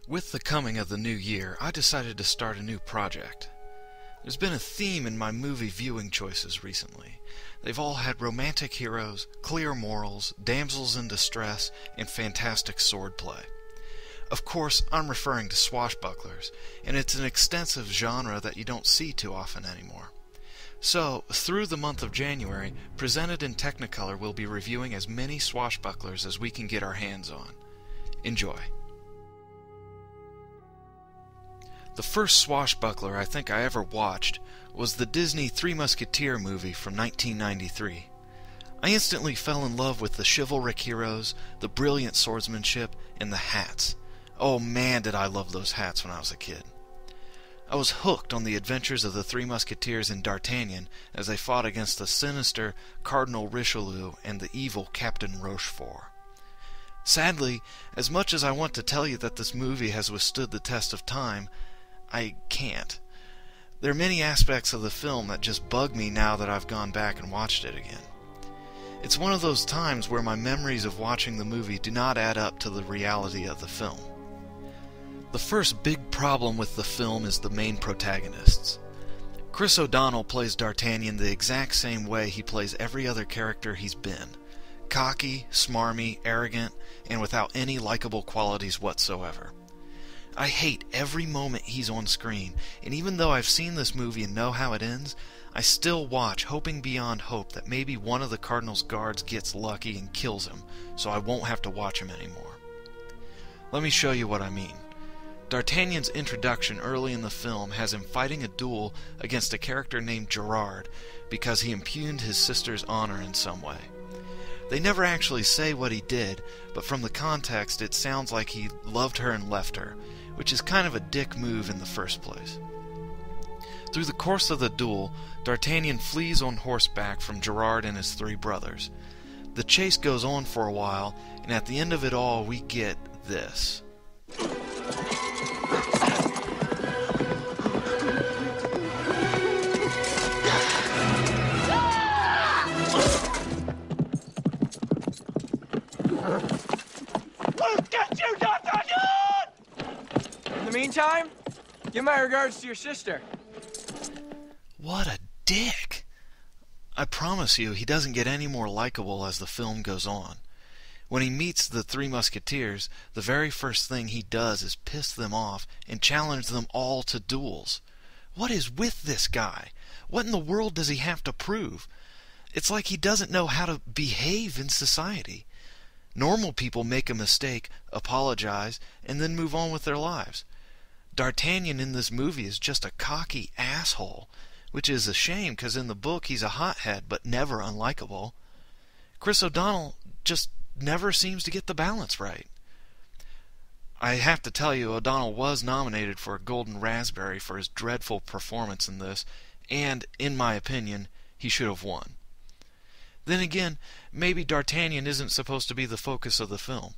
With the coming of the new year, I decided to start a new project. There's been a theme in my movie viewing choices recently. They've all had romantic heroes, clear morals, damsels in distress, and fantastic swordplay. Of course, I'm referring to swashbucklers, and it's an extensive genre that you don't see too often anymore. So, through the month of January, presented in Technicolor will be reviewing as many swashbucklers as we can get our hands on. Enjoy. The first swashbuckler I think I ever watched was the Disney Three Musketeers movie from 1993. I instantly fell in love with the chivalric heroes, the brilliant swordsmanship, and the hats. Oh man, did I love those hats when I was a kid. I was hooked on the adventures of the Three Musketeers and D'Artagnan as they fought against the sinister Cardinal Richelieu and the evil Captain Rochefort. Sadly, as much as I want to tell you that this movie has withstood the test of time, I can't. There are many aspects of the film that just bug me now that I've gone back and watched it again. It's one of those times where my memories of watching the movie do not add up to the reality of the film. The first big problem with the film is the main protagonists. Chris O'Donnell plays D'Artagnan the exact same way he plays every other character he's been. Cocky, smarmy, arrogant, and without any likable qualities whatsoever. I hate every moment he's on screen, and even though I've seen this movie and know how it ends, I still watch hoping beyond hope that maybe one of the Cardinal's guards gets lucky and kills him, so I won't have to watch him anymore. Let me show you what I mean. D'Artagnan's introduction early in the film has him fighting a duel against a character named Gerard because he impugned his sister's honor in some way. They never actually say what he did, but from the context it sounds like he loved her and left her, which is kind of a dick move in the first place. Through the course of the duel, D'Artagnan flees on horseback from Gerard and his three brothers. The chase goes on for a while, and at the end of it all we get this. Look at you, D'Artagnan! In the meantime, give my regards to your sister. What a dick! I promise you, he doesn't get any more likable as the film goes on. When he meets the Three Musketeers, the very first thing he does is piss them off and challenge them all to duels. What is with this guy? What in the world does he have to prove? It's like he doesn't know how to behave in society. Normal people make a mistake, apologize, and then move on with their lives. D'Artagnan in this movie is just a cocky asshole, which is a shame because in the book he's a hothead but never unlikable. Chris O'Donnell just never seems to get the balance right. I have to tell you, O'Donnell was nominated for a Golden Raspberry for his dreadful performance in this, and, in my opinion, he should have won. Then again, maybe D'Artagnan isn't supposed to be the focus of the film.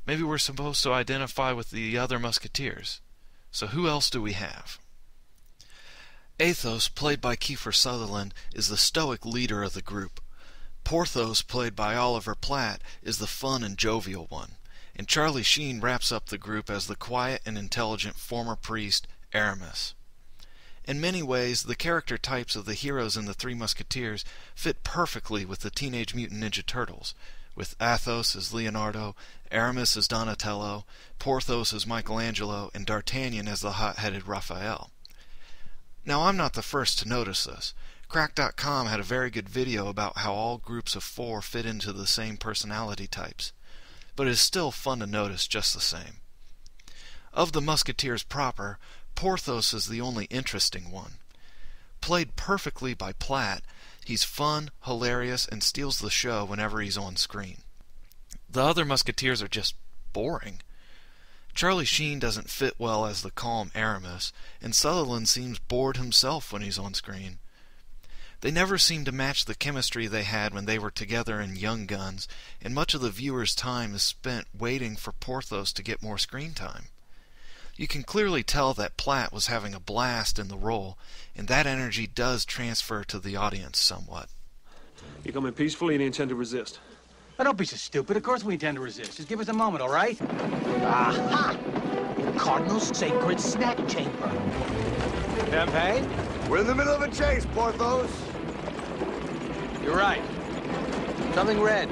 Maybe we're supposed to identify with the other Musketeers. So who else do we have? Athos, played by Kiefer Sutherland, is the stoic leader of the group. Porthos, played by Oliver Platt, is the fun and jovial one. And Charlie Sheen wraps up the group as the quiet and intelligent former priest, Aramis. In many ways, the character types of the heroes in the Three Musketeers fit perfectly with the Teenage Mutant Ninja Turtles, with Athos as Leonardo, Aramis as Donatello, Porthos as Michelangelo, and D'Artagnan as the hot-headed Raphael. Now, I'm not the first to notice this. Crack.com had a very good video about how all groups of four fit into the same personality types, but it is still fun to notice just the same. Of the Musketeers proper, Porthos is the only interesting one. Played perfectly by Platt, he's fun, hilarious, and steals the show whenever he's on screen. The other Musketeers are just boring. Charlie Sheen doesn't fit well as the calm Aramis, and Sutherland seems bored himself when he's on screen. They never seem to match the chemistry they had when they were together in Young Guns, and much of the viewer's time is spent waiting for Porthos to get more screen time. You can clearly tell that Platt was having a blast in the role, and that energy does transfer to the audience somewhat. You come in peacefully and you intend to resist. Oh, don't be so stupid. Of course we intend to resist. Just give us a moment, all right? Aha! Cardinal's sacred snack chamber. Campaign? We're in the middle of a chase, Porthos. You're right. Something red.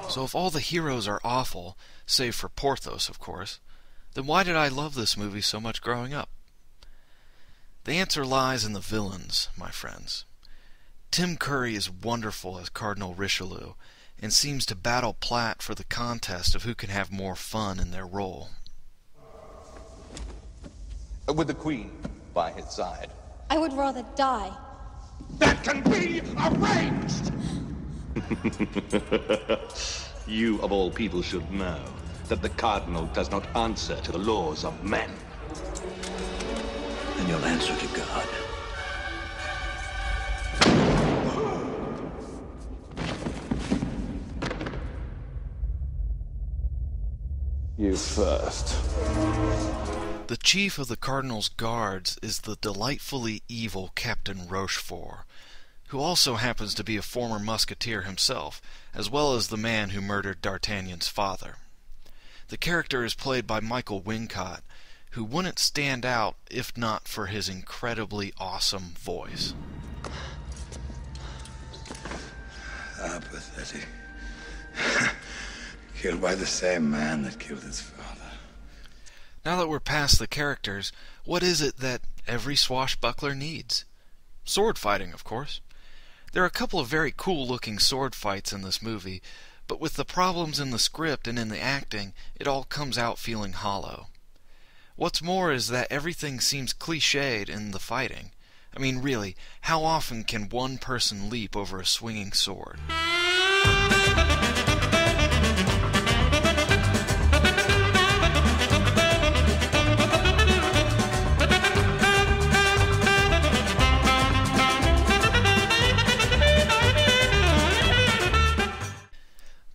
So if all the heroes are awful, save for Porthos, of course, then why did I love this movie so much growing up? The answer lies in the villains, my friends. Tim Curry is wonderful as Cardinal Richelieu, and seems to battle Platt for the contest of who can have more fun in their role. With the Queen by his side. I would rather die. That can be arranged! You, of all people, should know that the Cardinal does not answer to the laws of men. And you'll answer to God. You first. The chief of the Cardinal's guards is the delightfully evil Captain Rochefort, who also happens to be a former musketeer himself, as well as the man who murdered D'Artagnan's father. The character is played by Michael Wincott, who wouldn't stand out if not for his incredibly awesome voice. Ah, pathetic. Killed by the same man that killed his father. Now that we're past the characters, what is it that every swashbuckler needs? Sword fighting, of course. There are a couple of very cool-looking sword fights in this movie, but with the problems in the script and in the acting, it all comes out feeling hollow. What's more is that everything seems cliched in the fighting. I mean, really, how often can one person leap over a swinging sword?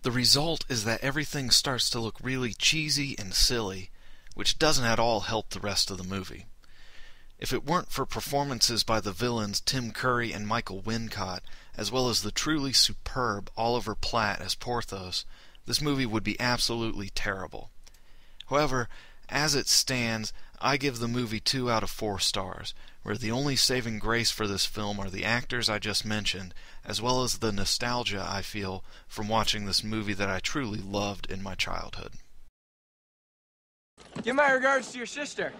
The result is that everything starts to look really cheesy and silly, which doesn't at all help the rest of the movie. If it weren't for performances by the villains Tim Curry and Michael Wincott, as well as the truly superb Oliver Platt as Porthos, this movie would be absolutely terrible. However, as it stands, I give the movie 2 out of 4 stars, where the only saving grace for this film are the actors I just mentioned, as well as the nostalgia I feel from watching this movie that I truly loved in my childhood. Give my regards to your sister.